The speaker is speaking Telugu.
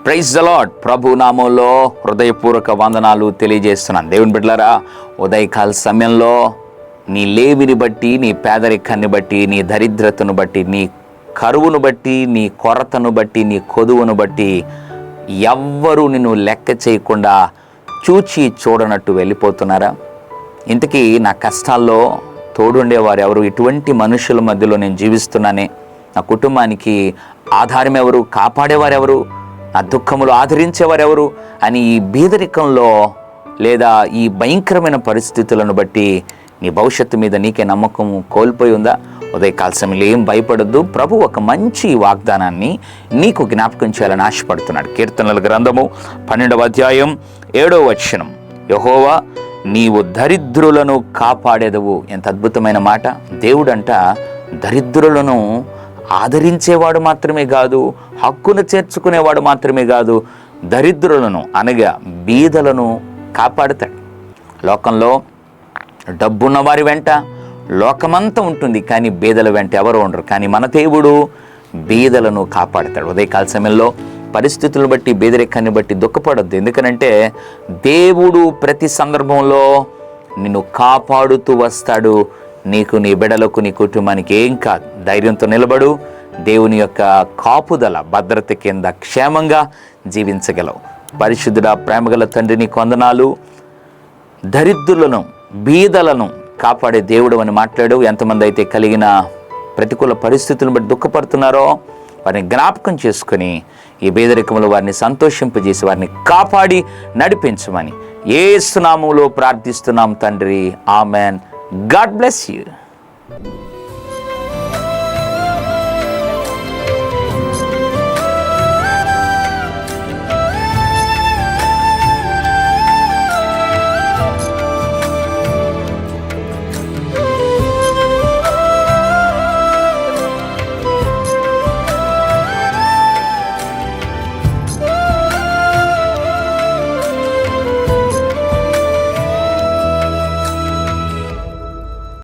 Praise the lord. ప్రభు నామంలో హృదయపూర్వక వందనాలు తెలియజేస్తున్నాను. దేవుని బిడ్డలారా, ఉదయకాల సమయంలో నీ లేమిని బట్టి, నీ పేదరికాన్ని బట్టి, నీ దరిద్రతను బట్టి, నీ కరువును బట్టి, నీ కొరతను బట్టి, నీ కొదువును బట్టి ఎవ్వరూ నిన్ను లెక్క చేయకుండా చూచి చూడనట్టు వెళ్ళిపోతున్నారా? ఇంతకీ నా కష్టాల్లో తోడుండేవారు ఎవరు? ఇటువంటి మనుషుల మధ్యలో నేను జీవిస్తున్నానే, నా కుటుంబానికి ఆధారం ఎవరు, కాపాడేవారెవరు, నా దుఃఖములు ఆదరించేవారెవరు అని ఈ బీదరికంలో లేదా ఈ భయంకరమైన పరిస్థితులను బట్టి నీ భవిష్యత్తు మీద నీకే నమ్మకం కోల్పోయి ఉందా? ఉదయకాల సమయంలో ఏం భయపడద్దు. ప్రభు ఒక మంచి వాగ్దానాన్ని నీకు జ్ఞాపకం చేయాలని ఆశపడుతున్నాడు. కీర్తనల గ్రంథము 12వ అధ్యాయం 7వ వచనం, యెహోవా నీవు దరిద్రులను కాపాడేదవు. ఎంత అద్భుతమైన మాట! దేవుడంట దరిద్రులను ఆదరించేవాడు మాత్రమే కాదు, హక్కును చేర్చుకునేవాడు మాత్రమే కాదు, దరిద్రులను అనగా బీదలను కాపాడుతాడు. లోకంలో డబ్బున్న వారి వెంట లోకమంతా ఉంటుంది, కానీ బీదల వెంట ఎవరు ఉండరు. కానీ మన దేవుడు బీదలను కాపాడుతాడు. ఉదయకాల సమయంలో పరిస్థితులను బట్టి, బీదరికాన్ని బట్టి దుఃఖపడద్దు. ఎందుకనంటే దేవుడు ప్రతి సందర్భంలో నిన్ను కాపాడుతూ వస్తాడు. నీకు, నీ బిడ్డలకు, నీ కుటుంబానికి ఏం కాదు. ధైర్యంతో నిలబడు. దేవుని యొక్క కాపుదల, భద్రత కింద క్షేమంగా జీవించగలవు. పరిశుద్ధుడా, ప్రేమగల తండ్రి, నీకు వందనాలు. దరిద్రులను, బీదలను కాపాడే దేవుడు అని మాట్లాడు. ఎంతమంది అయితే కలిగిన ప్రతికూల పరిస్థితులను బట్టి దుఃఖపడుతున్నారో వారిని జ్ఞాపకం చేసుకుని ఈ బీదరికంలో వారిని సంతోషింపజేసి వారిని కాపాడి నడిపించమని యేసు నామములో ప్రార్థిస్తున్నాం తండ్రి. ఆమెన్. God bless you.